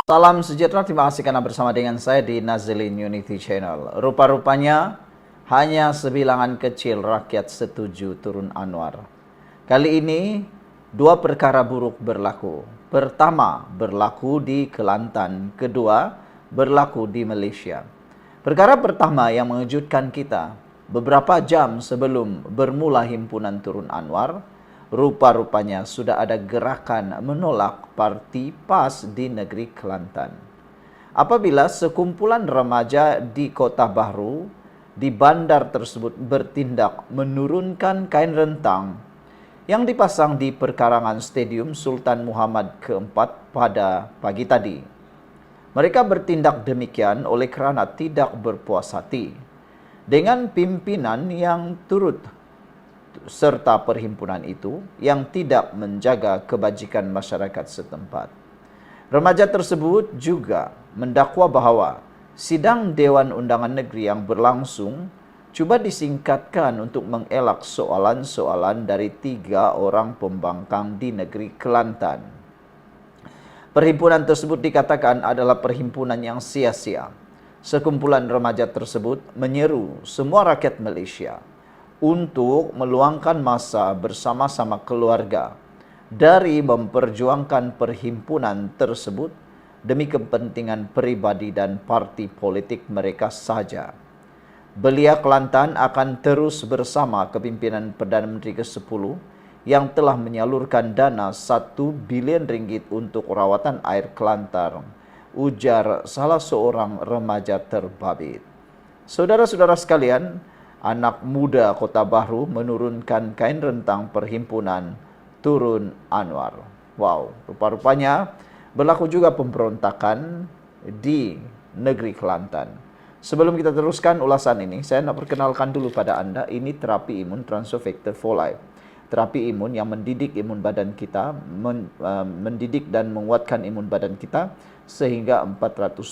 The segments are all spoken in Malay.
Salam sejahtera, terima kasih karena bersama dengan saya di Nazilin Unity Channel. Rupa-rupanya hanya sebilangan kecil rakyat setuju turun Anwar. Kali ini dua perkara buruk berlaku. Pertama berlaku di Kelantan, kedua berlaku di Malaysia. Perkara pertama yang mengejutkan kita, beberapa jam sebelum bermula himpunan turun Anwar, rupa-rupanya sudah ada gerakan menolak parti PAS di negeri Kelantan. Apabila sekumpulan remaja di Kota Bahru di bandar tersebut bertindak menurunkan kain rentang yang dipasang di perkarangan Stadium Sultan Muhammad keempat pada pagi tadi. Mereka bertindak demikian oleh kerana tidak berpuas hati dengan pimpinan yang turut serta perhimpunan itu yang tidak menjaga kebajikan masyarakat setempat. Remaja tersebut juga mendakwa bahawa sidang Dewan Undangan Negeri yang berlangsung cuba disingkatkan untuk mengelak soalan-soalan dari 3 orang pembangkang di negeri Kelantan. Perhimpunan tersebut dikatakan adalah perhimpunan yang sia-sia. Sekumpulan remaja tersebut menyeru semua rakyat Malaysia untuk meluangkan masa bersama-sama keluarga dari memperjuangkan perhimpunan tersebut demi kepentingan peribadi dan parti politik mereka sahaja. Belia Kelantan akan terus bersama kepimpinan Perdana Menteri ke-10 yang telah menyalurkan dana 1 bilion ringgit untuk rawatan air Kelantan, ujar salah seorang remaja terbabit. Saudara-saudara sekalian, anak muda Kota Bahru menurunkan kain rentang perhimpunan turun Anwar. Wow, rupa-rupanya berlaku juga pemberontakan di negeri Kelantan. Sebelum kita teruskan ulasan ini, saya nak perkenalkan dulu pada anda, ini terapi imun Transofactor for Life. Terapi imun yang mendidik imun badan kita, mendidik dan menguatkan imun badan kita sehingga 400%.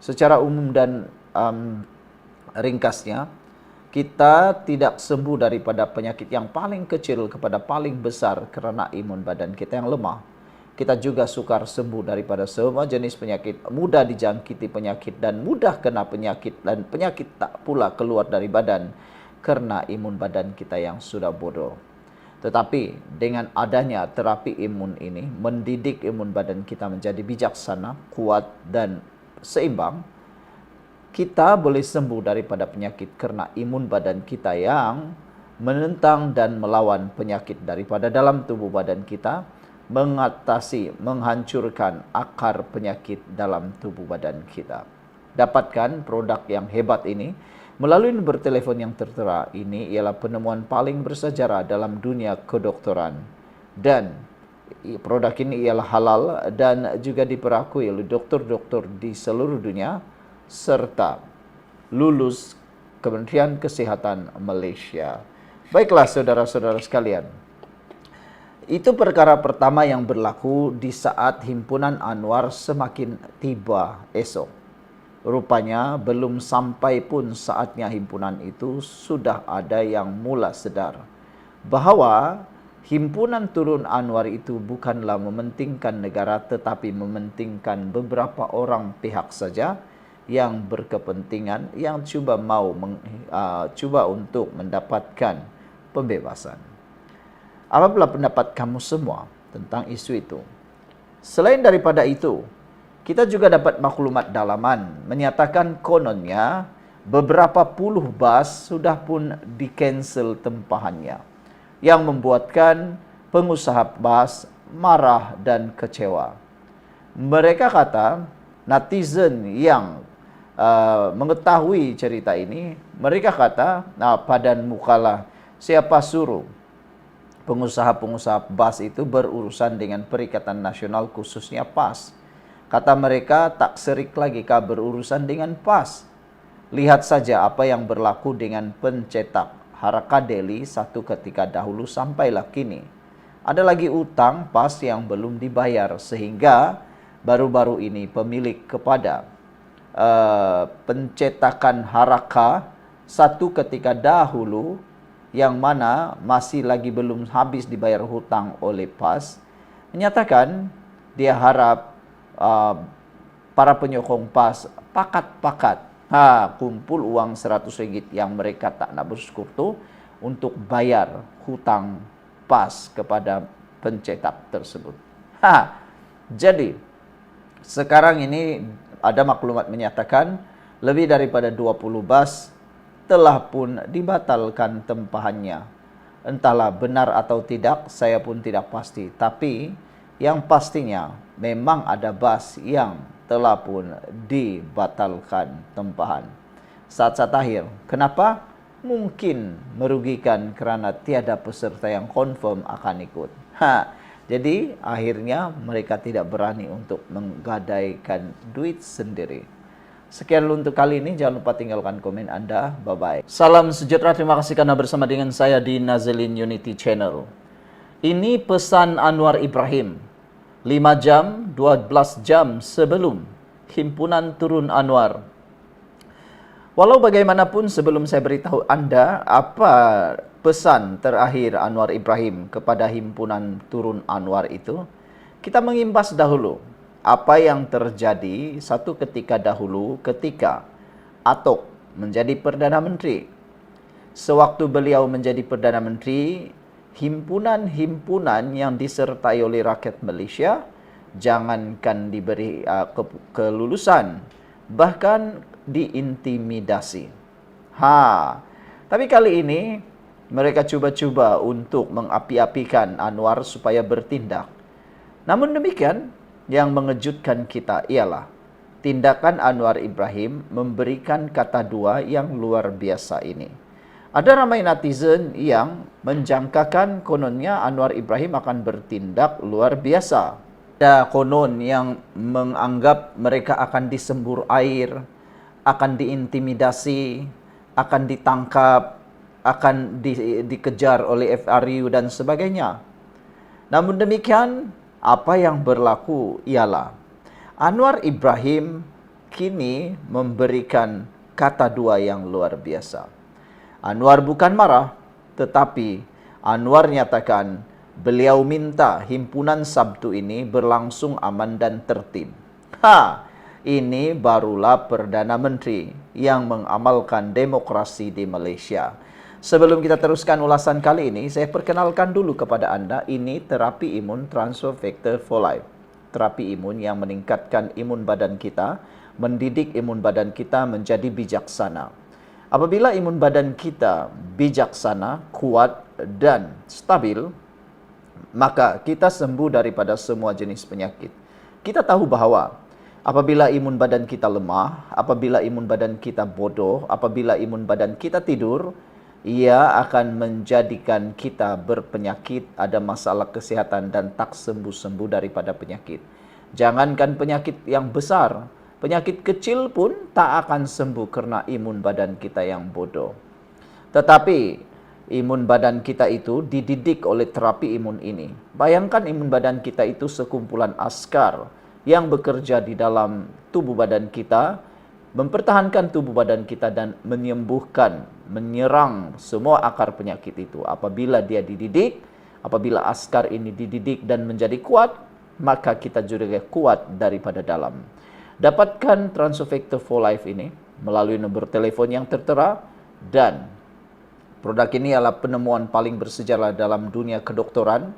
Secara umum dan ringkasnya, kita tidak sembuh daripada penyakit yang paling kecil kepada paling besar kerana imun badan kita yang lemah. Kita juga sukar sembuh daripada semua jenis penyakit, mudah dijangkiti penyakit dan mudah kena penyakit, dan penyakit tak pula keluar dari badan kerana imun badan kita yang sudah bodoh. Tetapi dengan adanya terapi imun ini, mendidik imun badan kita menjadi bijaksana, kuat dan seimbang, kita boleh sembuh daripada penyakit kerana imun badan kita yang menentang dan melawan penyakit daripada dalam tubuh badan kita, mengatasi, menghancurkan akar penyakit dalam tubuh badan kita. Dapatkan produk yang hebat ini melalui nombor telefon yang tertera. Ini ialah penemuan paling bersejarah dalam dunia kedokteran. Dan produk ini ialah halal dan juga diperakui oleh doktor-doktor di seluruh dunia serta lulus Kementerian Kesihatan Malaysia. Baiklah saudara-saudara sekalian, itu perkara pertama yang berlaku di saat himpunan Anwar semakin tiba esok. Rupanya belum sampai pun saatnya himpunan itu sudah ada yang mula sedar bahawa himpunan turun Anwar itu bukanlah mementingkan negara tetapi mementingkan beberapa orang pihak saja yang berkepentingan yang cuba untuk mendapatkan pembebasan. Apalah pendapat kamu semua tentang isu itu? Selain daripada itu, kita juga dapat maklumat dalaman menyatakan kononnya beberapa puluh bas sudah pun di-cancel tempahannya, yang membuatkan pengusaha bas marah dan kecewa. Mereka kata, netizen yang mengetahui cerita ini, mereka kata, padan mukalah, siapa suruh pengusaha-pengusaha bas itu berurusan dengan Perikatan Nasional khususnya PAS. Kata mereka, tak serik lagi kah berurusan dengan PAS. Lihat saja apa yang berlaku dengan pencetak Haraka Deli satu ketika dahulu sampailah kini. Ada lagi utang PAS yang belum dibayar sehingga baru-baru ini pemilik kepada pencetakan Haraka satu ketika dahulu yang mana masih lagi belum habis dibayar hutang oleh PAS, menyatakan dia harap uh, para penyokong PAS pakat-pakat kumpul uang RM100 yang mereka tak nak bersekutu untuk bayar hutang PAS kepada pencetak tersebut. Jadi sekarang ini ada maklumat menyatakan lebih daripada 20 bas telah pun dibatalkan tempahannya. Entahlah benar atau tidak, saya pun tidak pasti. Tapi yang pastinya memang ada bas yang telah pun dibatalkan tempahan. Saat-saat akhir. Kenapa? Mungkin merugikan karena tiada peserta yang confirm akan ikut. Jadi akhirnya mereka tidak berani untuk menggadaikan duit sendiri. Sekian dulu untuk kali ini. Jangan lupa tinggalkan komen Anda. Bye-bye. Salam sejahtera. Terima kasih karena bersama dengan saya di Nazilin Unity Channel. Ini pesan Anwar Ibrahim. 5 jam, 12 jam sebelum himpunan turun Anwar. Walau bagaimanapun sebelum saya beritahu Anda apa pesan terakhir Anwar Ibrahim kepada himpunan turun Anwar itu, kita mengimbas dahulu apa yang terjadi satu ketika dahulu ketika Atok menjadi Perdana Menteri. Sewaktu beliau menjadi Perdana Menteri, himpunan-himpunan yang disertai oleh rakyat Malaysia jangankan diberi kelulusan, bahkan diintimidasi. Tapi kali ini mereka cuba-cuba untuk mengapi-apikan Anwar supaya bertindak. Namun demikian, yang mengejutkan kita ialah tindakan Anwar Ibrahim memberikan kata dua yang luar biasa ini. Ada ramai netizen yang menjangkakan kononnya Anwar Ibrahim akan bertindak luar biasa. Ada konon yang menganggap mereka akan disembur air, akan diintimidasi, akan ditangkap, akan dikejar oleh FRU dan sebagainya. Namun demikian, apa yang berlaku ialah Anwar Ibrahim kini memberikan kata dua yang luar biasa. Anwar bukan marah, tetapi Anwar nyatakan beliau minta himpunan Sabtu ini berlangsung aman dan tertib. Ini barulah Perdana Menteri yang mengamalkan demokrasi di Malaysia. Sebelum kita teruskan ulasan kali ini, saya perkenalkan dulu kepada Anda, ini terapi imun Transfer Factor for Life. Terapi imun yang meningkatkan imun badan kita, mendidik imun badan kita menjadi bijaksana. Apabila imun badan kita bijaksana, kuat dan stabil, maka kita sembuh daripada semua jenis penyakit. Kita tahu bahawa apabila imun badan kita lemah, apabila imun badan kita bodoh, apabila imun badan kita tidur, ia akan menjadikan kita berpenyakit, ada masalah kesehatan dan tak sembuh-sembuh daripada penyakit. Jangankan penyakit yang besar, penyakit kecil pun tak akan sembuh karena imun badan kita yang bodoh. Tetapi imun badan kita itu dididik oleh terapi imun ini. Bayangkan imun badan kita itu sekumpulan askar yang bekerja di dalam tubuh badan kita, mempertahankan tubuh badan kita dan menyembuhkan, menyerang semua akar penyakit itu. Apabila dia dididik, apabila askar ini dididik dan menjadi kuat, maka kita juga kuat daripada dalam. Dapatkan Transfer Factor for Life ini melalui nombor telefon yang tertera, dan produk ini adalah penemuan paling bersejarah dalam dunia kedokteran,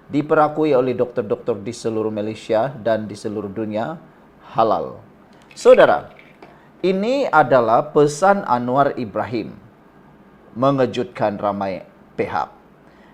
diperakui oleh dokter-dokter di seluruh Malaysia dan di seluruh dunia, halal. Saudara, ini adalah pesan Anwar Ibrahim, mengejutkan ramai pihak.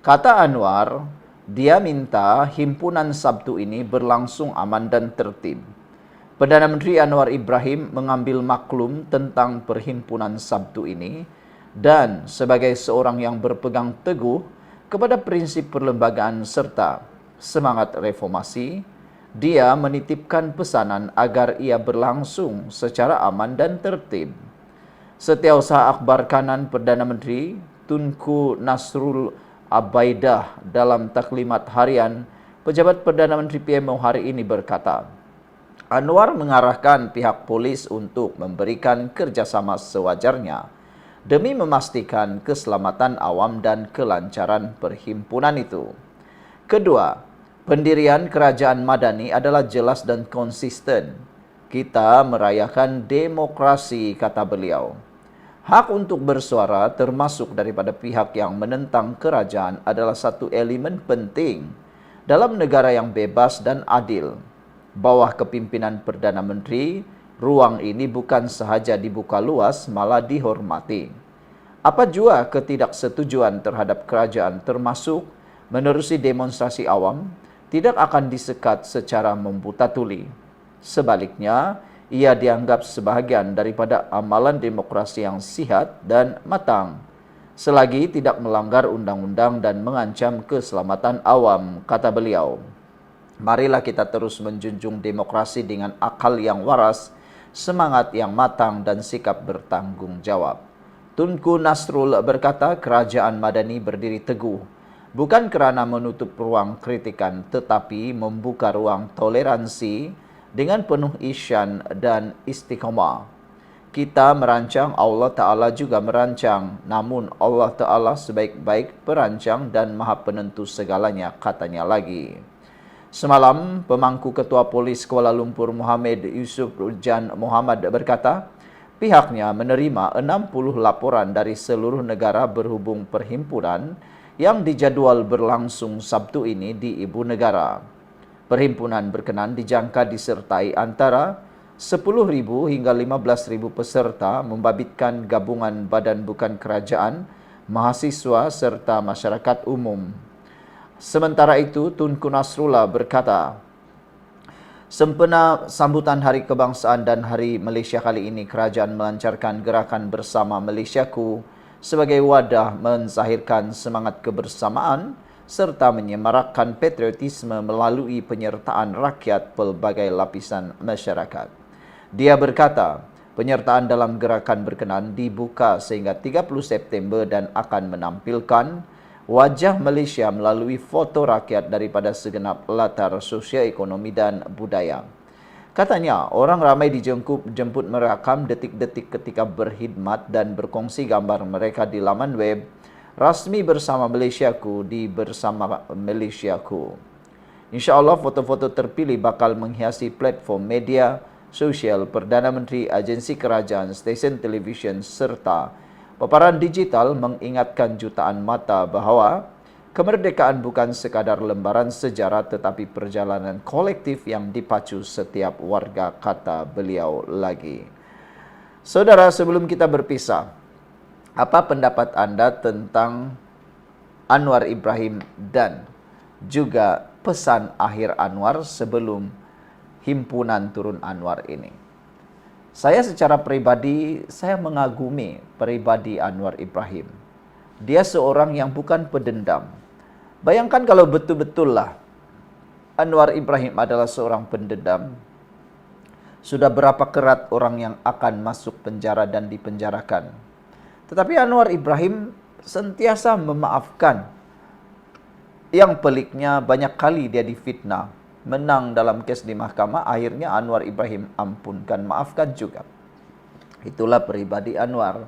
Kata Anwar, dia minta himpunan Sabtu ini berlangsung aman dan tertib. Perdana Menteri Anwar Ibrahim mengambil maklum tentang perhimpunan Sabtu ini dan sebagai seorang yang berpegang teguh kepada prinsip perlembagaan serta semangat reformasi, dia menitipkan pesanan agar ia berlangsung secara aman dan tertib. Setiausaha akhbar kanan Perdana Menteri Tunku Nasrul Abaidah dalam taklimat harian pejabat Perdana Menteri PMO hari ini berkata, Anwar mengarahkan pihak polis untuk memberikan kerjasama sewajarnya demi memastikan keselamatan awam dan kelancaran perhimpunan itu. Kedua, Pendirian kerajaan Madani adalah jelas dan konsisten. Kita merayakan demokrasi, kata beliau. Hak untuk bersuara termasuk daripada pihak yang menentang kerajaan adalah satu elemen penting dalam negara yang bebas dan adil. Bawah kepimpinan Perdana Menteri, ruang ini bukan sahaja dibuka luas, malah dihormati. Apa jua ketidaksetujuan terhadap kerajaan termasuk menerusi demonstrasi awam tidak akan disekat secara membuta tuli. Sebaliknya, ia dianggap sebahagian daripada amalan demokrasi yang sihat dan matang, selagi tidak melanggar undang-undang dan mengancam keselamatan awam, kata beliau. Marilah kita terus menjunjung demokrasi dengan akal yang waras, semangat yang matang dan sikap bertanggung jawab. Tunku Nasrul berkata, kerajaan Madani berdiri teguh, bukan kerana menutup ruang kritikan, tetapi membuka ruang toleransi dengan penuh isyan dan istiqamah. Kita merancang, Allah Ta'ala juga merancang. Namun Allah Ta'ala sebaik-baik perancang dan maha penentu segalanya, katanya lagi. Semalam, pemangku Ketua Polis Kuala Lumpur Muhammad Yusuf Jan Muhammad berkata, pihaknya menerima 60 laporan dari seluruh negara berhubung perhimpunan yang dijadwal berlangsung Sabtu ini di Ibu Negara. Perhimpunan berkenan dijangka disertai antara 10.000 hingga 15.000 peserta membabitkan gabungan badan bukan kerajaan, mahasiswa serta masyarakat umum. Sementara itu, Tunku Nasrullah berkata, sempena sambutan Hari Kebangsaan dan Hari Malaysia kali ini, kerajaan melancarkan gerakan Bersama Malaysiaku sebagai wadah menzahirkan semangat kebersamaan serta menyemarakkan patriotisme melalui penyertaan rakyat pelbagai lapisan masyarakat. Dia berkata, penyertaan dalam gerakan berkenan dibuka sehingga 30 September dan akan menampilkan wajah Malaysia melalui foto rakyat daripada segenap latar sosioekonomi dan budaya. Katanya, orang ramai dijemput merakam detik-detik ketika berkhidmat dan berkongsi gambar mereka di laman web rasmi Bersama Malaysiaku di Bersama Malaysiaku. InsyaAllah foto-foto terpilih bakal menghiasi platform media sosial Perdana Menteri, agensi kerajaan, stesen televisyen serta paparan digital mengingatkan jutaan mata bahawa kemerdekaan bukan sekadar lembaran sejarah tetapi perjalanan kolektif yang dipacu setiap warga, kata beliau lagi. Saudara, sebelum kita berpisah, apa pendapat anda tentang Anwar Ibrahim dan juga pesan akhir Anwar sebelum himpunan turun Anwar ini? Saya secara pribadi, saya mengagumi pribadi Anwar Ibrahim. Dia seorang yang bukan pendendam. Bayangkan kalau betul-betul lah Anwar Ibrahim adalah seorang pendendam, sudah berapa kerat orang yang akan masuk penjara dan dipenjarakan. Tetapi Anwar Ibrahim sentiasa memaafkan. Yang peliknya banyak kali dia difitnah, menang dalam kes di mahkamah, akhirnya Anwar Ibrahim ampunkan, maafkan juga. Itulah pribadi Anwar.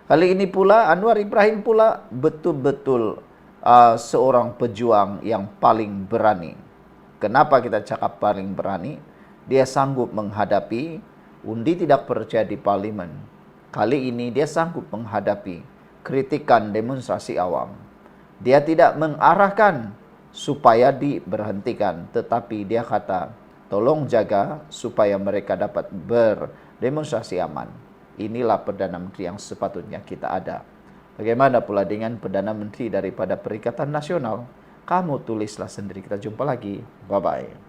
Kali ini pula Anwar Ibrahim pula betul-betul seorang pejuang yang paling berani. Kenapa kita cakap paling berani? Dia sanggup menghadapi undi tidak percaya di parlimen. Kali ini dia sanggup menghadapi kritikan demonstrasi awam. Dia tidak mengarahkan supaya diberhentikan, tetapi dia kata, tolong jaga supaya mereka dapat berdemonstrasi aman. Inilah Perdana Menteri yang sepatutnya kita ada. Bagaimana pula dengan Perdana Menteri daripada Perikatan Nasional? Kamu tulislah sendiri. Kita jumpa lagi. Bye-bye.